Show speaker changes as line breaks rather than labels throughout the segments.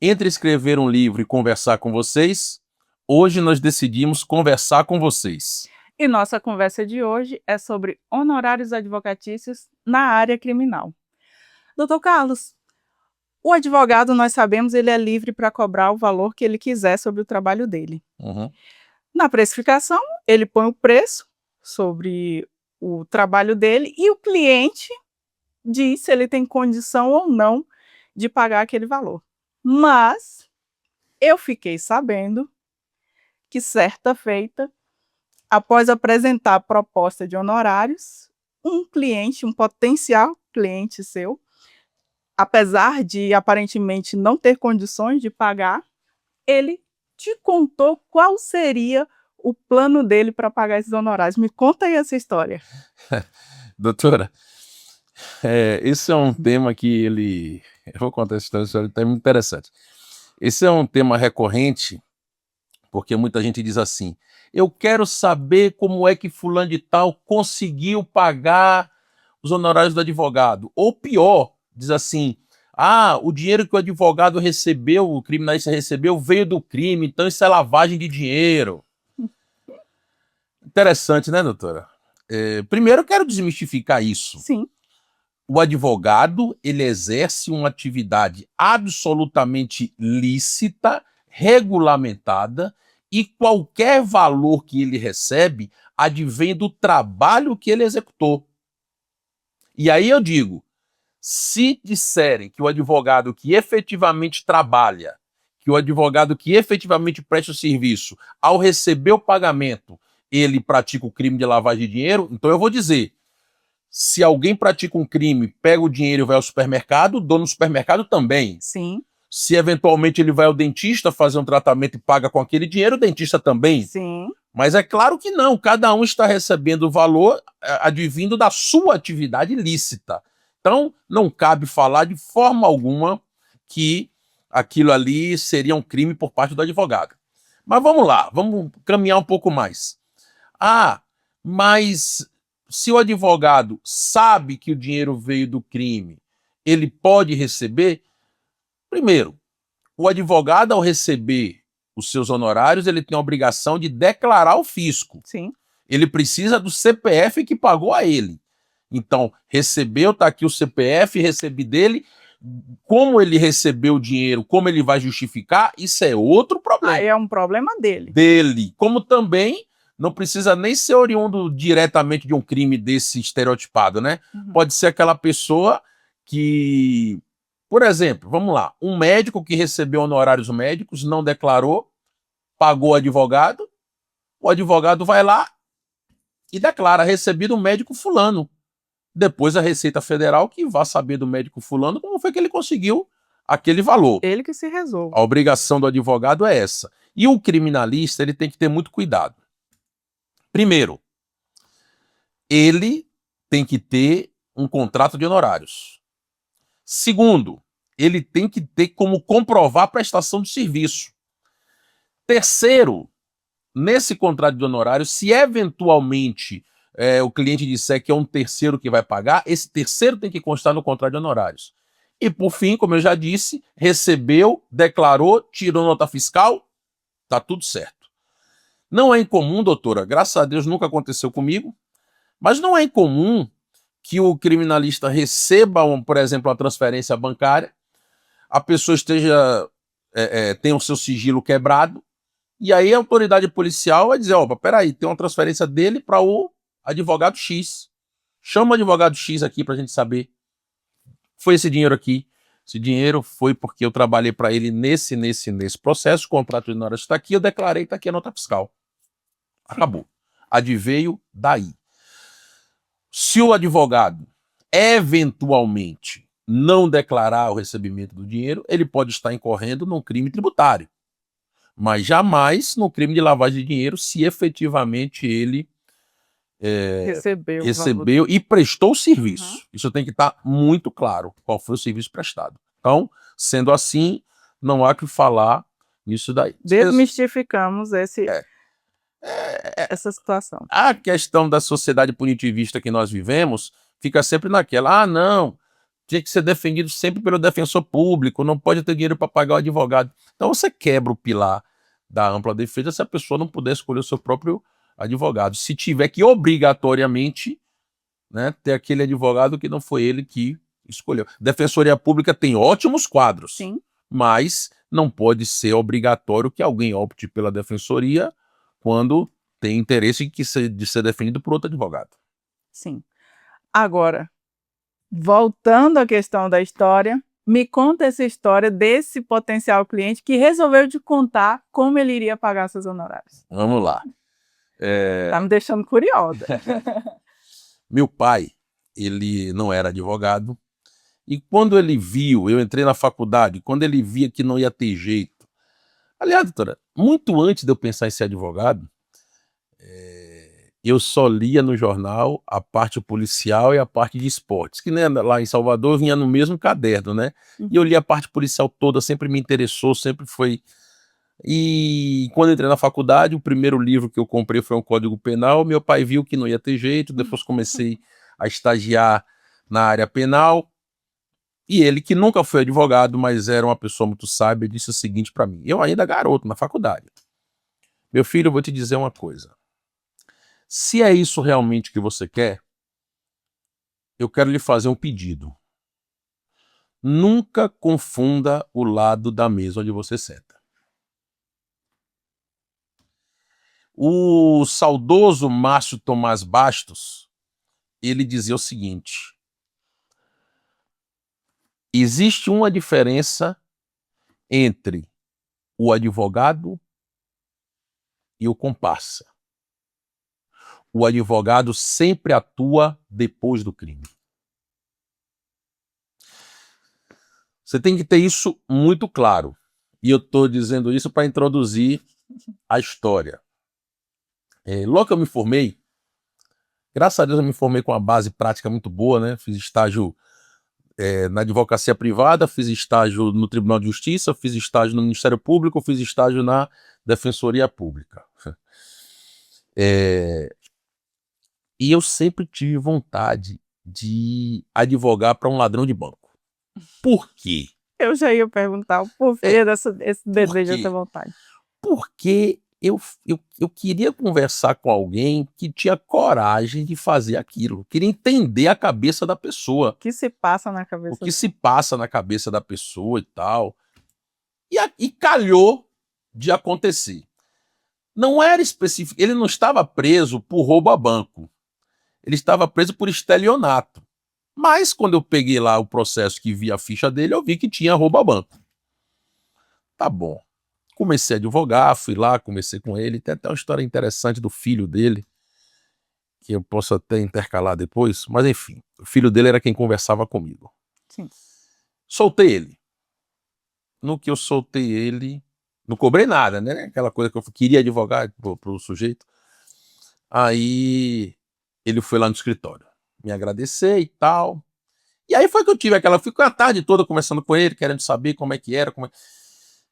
Entre escrever um livro e conversar com vocês, hoje nós decidimos conversar com vocês.
E nossa conversa de hoje é sobre honorários advocatícios na área criminal. Doutor Carlos, o advogado, nós sabemos, ele é livre para cobrar o valor que ele quiser sobre o trabalho dele. Na precificação, ele põe o preço sobre o trabalho dele e o cliente diz se ele tem condição ou não de pagar aquele valor. Mas eu fiquei sabendo que certa feita, após apresentar a proposta de honorários, um cliente, um potencial cliente seu, apesar de aparentemente não ter condições de pagar, ele te contou qual seria o plano dele para pagar esses honorários. Me conta aí essa história.
Doutora, esse é um tema que eu vou contar essa história, é muito interessante. Esse é um tema recorrente, porque muita gente diz assim, eu quero saber como é que fulano de tal conseguiu pagar os honorários do advogado. Ou pior, diz assim, o dinheiro que o advogado recebeu, o criminalista recebeu, veio do crime, então isso é lavagem de dinheiro. Interessante, né, doutora? Primeiro eu quero desmistificar isso.
Sim.
O advogado, ele exerce uma atividade absolutamente lícita, regulamentada, e qualquer valor que ele recebe advém do trabalho que ele executou. E aí eu digo, se disserem que o advogado que efetivamente trabalha, que o advogado que efetivamente presta o serviço, ao receber o pagamento, ele pratica o crime de lavagem de dinheiro, então eu vou dizer, se alguém pratica um crime, pega o dinheiro e vai ao supermercado, o dono do supermercado também.
Sim.
Se eventualmente ele vai ao dentista fazer um tratamento e paga com aquele dinheiro, o dentista também.
Sim.
Mas é claro que não, cada um está recebendo o valor advindo da sua atividade lícita. Então, não cabe falar de forma alguma que aquilo ali seria um crime por parte do advogado. Mas vamos lá, vamos caminhar um pouco mais. Mas se o advogado sabe que o dinheiro veio do crime, ele pode receber? Primeiro, o advogado, ao receber os seus honorários, ele tem a obrigação de declarar ao fisco.
Sim.
Ele precisa do CPF que pagou a ele. Então, recebeu, está aqui o CPF, recebi dele. Como ele recebeu o dinheiro, como ele vai justificar, isso é outro problema.
Aí é um problema dele.
Como também não precisa nem ser oriundo diretamente de um crime desse estereotipado, né? Pode ser aquela pessoa que, por exemplo, vamos lá, um médico que recebeu honorários médicos, não declarou, pagou o advogado vai lá e declara, recebido um médico fulano. Depois a Receita Federal que vá saber do médico fulano como foi que ele conseguiu aquele valor.
Ele que se resolve.
A obrigação do advogado é essa. E o criminalista, ele tem que ter muito cuidado. Primeiro, ele tem que ter um contrato de honorários. Segundo, ele tem que ter como comprovar a prestação de serviço. Terceiro, nesse contrato de honorários, se eventualmente o cliente disser que é um terceiro que vai pagar, esse terceiro tem que constar no contrato de honorários. E por fim, como eu já disse, recebeu, declarou, tirou nota fiscal, tá tudo certo. Não é incomum, doutora, graças a Deus nunca aconteceu comigo, mas não é incomum que o criminalista receba, por exemplo, uma transferência bancária, a pessoa tenha o seu sigilo quebrado, e aí a autoridade policial vai dizer, peraí, tem uma transferência dele para o advogado X. Chama o advogado X aqui para a gente saber. Foi esse dinheiro aqui. Esse dinheiro foi porque eu trabalhei para ele nesse processo, o contrato de honorários está aqui, eu declarei, está aqui a nota fiscal. Acabou. Adveio daí. Se o advogado eventualmente não declarar o recebimento do dinheiro, ele pode estar incorrendo num crime tributário, mas jamais no crime de lavagem de dinheiro, se efetivamente ele recebeu e prestou o serviço. Isso tem que estar muito claro, qual foi o serviço prestado. Então, sendo assim, não há que falar nisso daí.
Desmistificamos essa situação.
A questão da sociedade punitivista que nós vivemos fica sempre naquela, não, tinha que ser defendido sempre pelo defensor público, não pode ter dinheiro para pagar o advogado. Então você quebra o pilar da ampla defesa se a pessoa não puder escolher o seu próprio advogado. Se tiver que obrigatoriamente, né, ter aquele advogado que não foi ele que escolheu. Defensoria Pública tem ótimos quadros,
Sim.
mas não pode ser obrigatório que alguém opte pela defensoria quando tem interesse de ser defendido por outro advogado.
Sim. Agora, voltando à questão da história, me conta essa história desse potencial cliente que resolveu te contar como ele iria pagar seus honorários.
Vamos lá.
Tá me deixando curiosa.
Meu pai, ele não era advogado, e quando ele viu, eu entrei na faculdade, quando ele via que não ia ter jeito. Aliás, doutora, muito antes de eu pensar em ser advogado, eu só lia no jornal a parte policial e a parte de esportes, que né, lá em Salvador vinha no mesmo caderno, né? E eu li a parte policial toda, sempre me interessou, sempre foi. E quando eu entrei na faculdade, o primeiro livro que eu comprei foi um Código Penal. Meu pai viu que não ia ter jeito, depois comecei a estagiar na área penal. E ele, que nunca foi advogado, mas era uma pessoa muito sábia, disse o seguinte para mim, eu ainda garoto, na faculdade. Meu filho, eu vou te dizer uma coisa. Se é isso realmente que você quer, eu quero lhe fazer um pedido. Nunca confunda o lado da mesa onde você senta. O saudoso Márcio Tomás Bastos, ele dizia o seguinte, existe uma diferença entre o advogado e o comparsa. O advogado sempre atua depois do crime. Você tem que ter isso muito claro. E eu estou dizendo isso para introduzir a história. Logo que eu me formei, graças a Deus eu me formei com uma base prática muito boa, né? Fiz estágio na advocacia privada, fiz estágio no Tribunal de Justiça, fiz estágio no Ministério Público, fiz estágio na Defensoria Pública. E eu sempre tive vontade de advogar para um ladrão de banco. Por quê?
Eu já ia perguntar o porquê desse desejo,
quê?
dessa vontade.
Porque eu queria conversar com alguém que tinha coragem de fazer aquilo. Queria entender a cabeça da pessoa.
O que se passa na cabeça
O que
dele?
se passa na cabeça da pessoa e tal. E calhou de acontecer. Não era específico. Ele não estava preso por roubo a banco. Ele estava preso por estelionato. Mas quando eu peguei lá o processo que vi a ficha dele, eu vi que tinha roubo a banco. Tá bom. Comecei a advogar, fui lá, comecei com ele. Tem até uma história interessante do filho dele, que eu posso até intercalar depois. Mas enfim, o filho dele era quem conversava comigo.
Sim.
Soltei ele. No que eu soltei ele, não cobrei nada, né? Aquela coisa que eu queria advogar pro sujeito. Aí ele foi lá no escritório me agradecer e tal. E aí foi que eu tive aquela... Fiquei a tarde toda conversando com ele, querendo saber como é que era.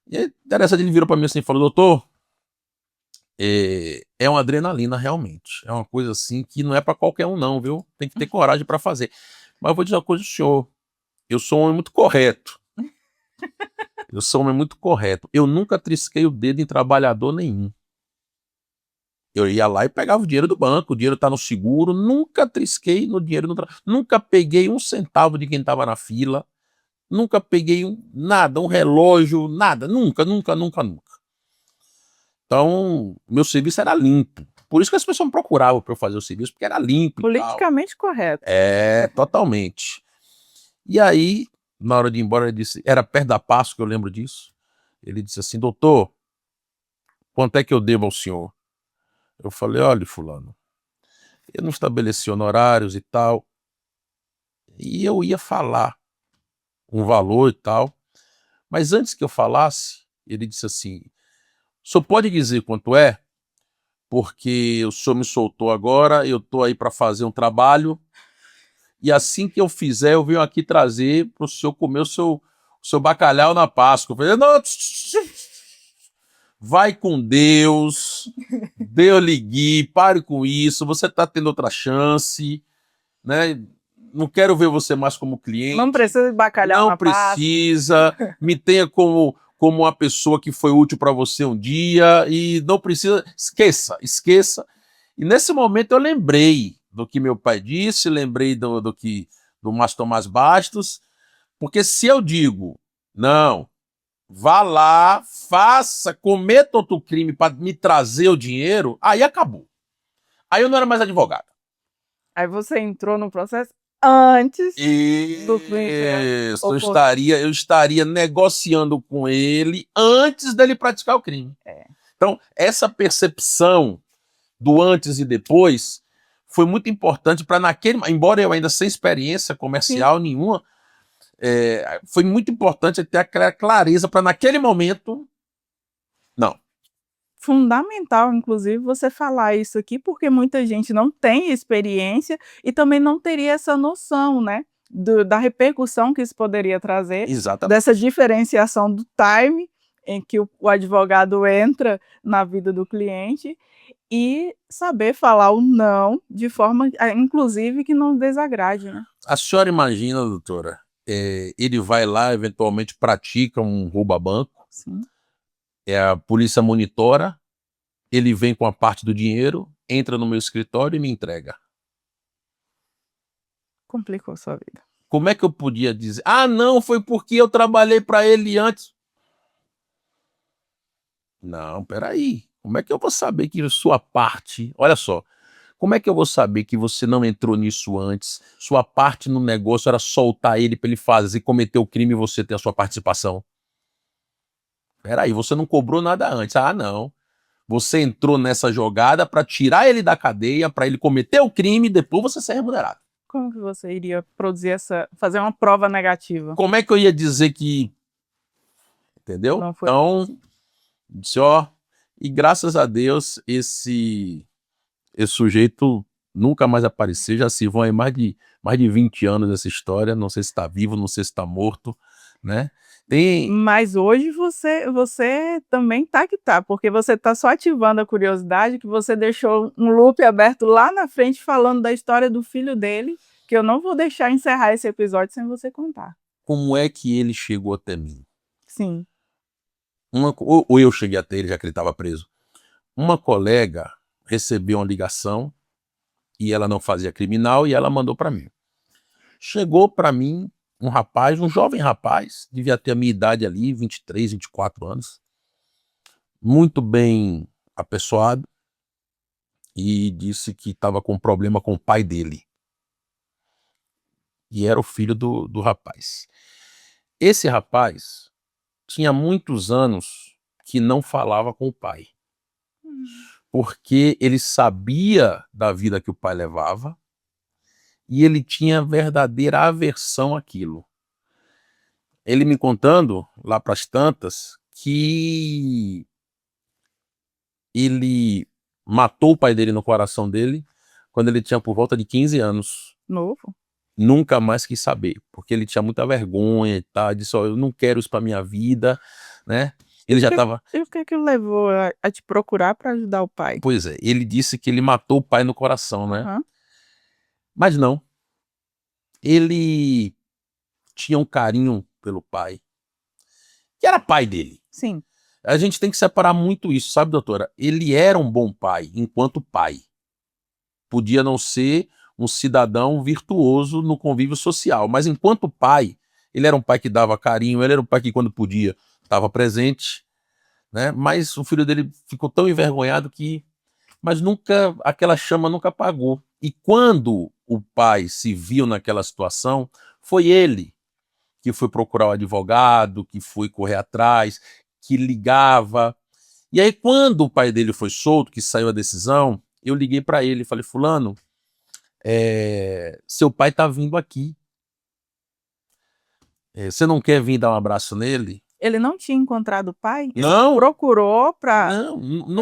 E aí, interessante, ele virou para mim assim e falou, doutor, é uma adrenalina realmente. É uma coisa assim que não é para qualquer um não, viu? Tem que ter coragem para fazer. Mas eu vou dizer uma coisa ao senhor. Eu sou um homem muito correto. Eu sou um homem muito correto. Eu nunca trisquei o dedo em trabalhador nenhum. Eu ia lá e pegava o dinheiro do banco, o dinheiro tá no seguro, nunca trisquei no dinheiro, nunca peguei um centavo de quem tava na fila, nunca peguei nada, um relógio, nada, nunca. Então, meu serviço era limpo. Por isso que as pessoas me procuravam para eu fazer o serviço, porque era limpo e tal.
Politicamente correto.
Totalmente. E aí, na hora de ir embora, ele disse, era perto da Páscoa, eu lembro disso, ele disse assim, doutor, quanto é que eu devo ao senhor? Eu falei, olha, fulano, eu não estabeleci honorários e tal, e eu ia falar um valor e tal, mas antes que eu falasse, ele disse assim, o senhor pode dizer quanto é? Porque o senhor me soltou agora, eu tô aí para fazer um trabalho, e assim que eu fizer, eu venho aqui trazer para o senhor comer o seu bacalhau na Páscoa. Eu falei, não, vai com Deus, Deus lhe guie, pare com isso, você está tendo outra chance, né? não quero ver você mais como cliente.
Não precisa bacalhar
Não
uma pasta.
precisa. Me tenha como uma pessoa que foi útil para você um dia e não precisa. Esqueça. E nesse momento eu lembrei do que meu pai disse, lembrei do Márcio Tomás Bastos, porque se eu digo, não, vá lá, faça, cometa outro crime para me trazer o dinheiro, aí acabou. Aí eu não era mais advogado.
Aí você entrou no processo antes do crime.
Isso, eu estaria negociando com ele antes dele praticar o crime. Então, essa percepção do antes e depois foi muito importante para embora eu ainda sem experiência comercial nenhuma, foi muito importante ter aquela clareza para naquele momento, não.
Fundamental, inclusive, você falar isso aqui, porque muita gente não tem experiência e também não teria essa noção, né, da repercussão que isso poderia trazer,
Exatamente.
dessa diferenciação do time em que o advogado entra na vida do cliente e saber falar o não de forma, inclusive, que não desagrade, né?
A senhora imagina, doutora, ele vai lá, eventualmente pratica um roubo a banco,
Sim.
A polícia monitora, ele vem com a parte do dinheiro, entra no meu escritório e me entrega.
Complicou sua vida.
Como é que eu podia dizer? Ah, não, foi porque eu trabalhei para ele antes. Não, peraí. Como é que eu vou saber que sua parte... Olha só, como é que eu vou saber que você não entrou nisso antes? Sua parte no negócio era soltar ele para ele fazer, cometer o crime e você ter a sua participação. Peraí, você não cobrou nada antes. Ah, não. Você entrou nessa jogada para tirar ele da cadeia, para ele cometer o crime e depois você ser remunerado.
Como que você iria produzir fazer uma prova negativa?
Como é que eu ia dizer que... Entendeu?
Não foi.
Então, disse, ó, e graças a Deus esse sujeito nunca mais apareceu, já se vão aí mais de 20 anos essa história, não sei se está vivo, não sei se está morto, né?
Mas hoje você também tá que tá, porque você tá só ativando a curiosidade, que você deixou um loop aberto lá na frente falando da história do filho dele, que eu não vou deixar encerrar esse episódio sem você contar.
Como é que ele chegou até mim?
Sim.
Ou eu cheguei até ele, já que ele estava preso. Uma colega recebeu uma ligação e ela não fazia criminal e ela mandou para mim. Chegou para mim um rapaz, um jovem rapaz, devia ter a minha idade ali, 23, 24 anos, muito bem apessoado, e disse que estava com problema com o pai dele. E era o filho do rapaz. Esse rapaz tinha muitos anos que não falava com o pai. Porque ele sabia da vida que o pai levava e ele tinha verdadeira aversão àquilo. Ele me contando, lá para as tantas, que ele matou o pai dele no coração dele quando ele tinha por volta de 15 anos.
Novo?
Nunca mais quis saber, porque ele tinha muita vergonha e tal, disse, ó, eu não quero isso para minha vida, né? Ele já estava...
E o que o levou a te procurar para ajudar o pai?
Pois é, ele disse que ele matou o pai no coração, né?
Uhum.
Mas não. Ele tinha um carinho pelo pai, que era pai dele.
Sim.
A gente tem que separar muito isso, sabe, doutora? Ele era um bom pai, enquanto pai. Podia não ser um cidadão virtuoso no convívio social, mas enquanto pai, ele era um pai que dava carinho, ele era um pai que quando podia estava presente, né? Mas o filho dele ficou tão envergonhado que... Mas nunca, aquela chama nunca apagou. E quando o pai se viu naquela situação, foi ele que foi procurar o advogado, que foi correr atrás, que ligava. E aí quando o pai dele foi solto, que saiu a decisão, eu liguei para ele e falei, fulano, seu pai tá vindo aqui. Você não quer vir dar um abraço nele?
Ele não tinha encontrado o pai?
Não.
Procurou para...
Não,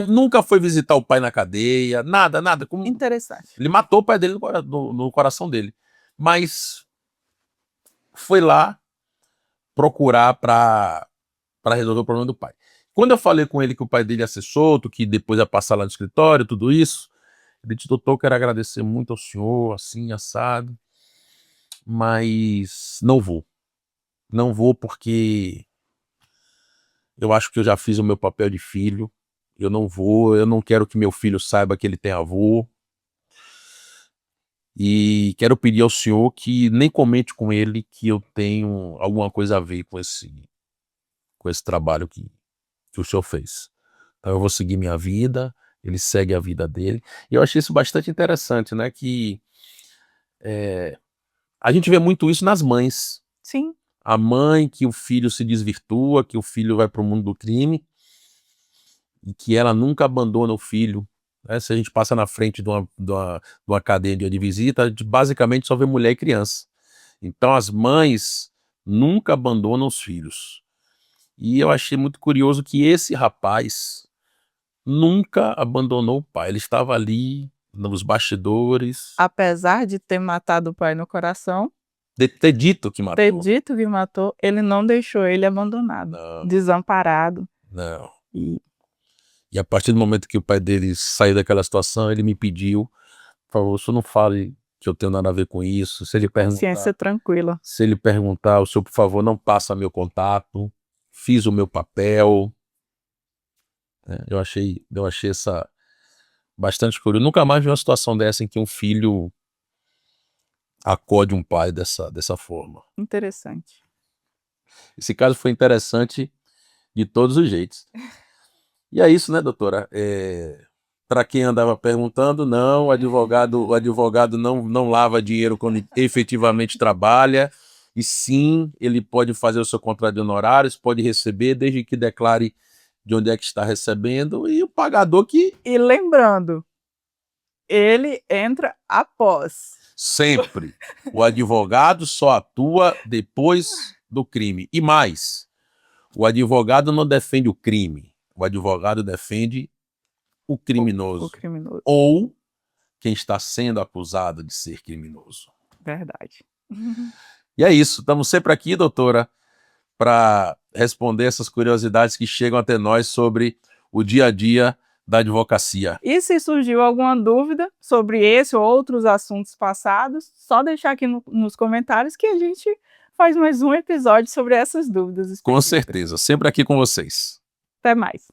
nunca foi visitar o pai na cadeia, nada.
Interessante.
Ele matou o pai dele no coração dele. Mas foi lá procurar para resolver o problema do pai. Quando eu falei com ele que o pai dele ia ser solto, que depois ia passar lá no escritório, tudo isso, ele disse, doutor, quero agradecer muito ao senhor, assim, assado. mas não vou. Não vou porque eu acho que eu já fiz o meu papel de filho. Eu não vou, eu não quero que meu filho saiba que ele tem avô. E quero pedir ao senhor que nem comente com ele que eu tenho alguma coisa a ver com esse trabalho que o senhor fez. Então eu vou seguir minha vida, ele segue a vida dele. E eu achei isso bastante interessante, né? Que a gente vê muito isso nas mães.
Sim,
A mãe que o filho se desvirtua, que o filho vai para o mundo do crime e que ela nunca abandona o filho. Né? Se a gente passa na frente de uma cadeia de visita, a gente basicamente só vê mulher e criança. Então as mães nunca abandonam os filhos. E eu achei muito curioso que esse rapaz nunca abandonou o pai. Ele estava ali nos bastidores,
apesar de ter matado o pai no coração,
de ter dito que
ter
matou.
dito que matou, ele não deixou ele abandonado,
Não,
desamparado.
não.
E
E a partir do momento que o pai dele saiu daquela situação, ele me pediu, por favor, o senhor não fale que eu tenho nada a ver com isso.
consciência tranquila.
Se ele perguntar, o senhor, por favor, não passa meu contato. Fiz o meu papel. Eu achei essa bastante curioso. Nunca mais vi uma situação dessa em que um filho acode um pai dessa forma.
Interessante.
Esse caso foi interessante de todos os jeitos. E é isso, né, doutora? Para quem andava perguntando, não, o advogado não lava dinheiro quando efetivamente trabalha, e sim, ele pode fazer o seu contrato de honorários, pode receber, desde que declare de onde é que está recebendo, e o pagador que
E lembrando, ele entra após.
sempre, o advogado só atua depois do crime. E mais, o advogado não defende o crime, o advogado defende o criminoso.
O criminoso.
Ou quem está sendo acusado de ser criminoso.
Verdade.
E é isso, estamos sempre aqui, doutora, para responder essas curiosidades que chegam até nós sobre o dia a dia da advocacia.
E se surgiu alguma dúvida sobre esse ou outros assuntos passados, só deixar aqui nos comentários que a gente faz mais um episódio sobre essas dúvidas
Com
específicas.
certeza, sempre aqui com vocês.
Até mais.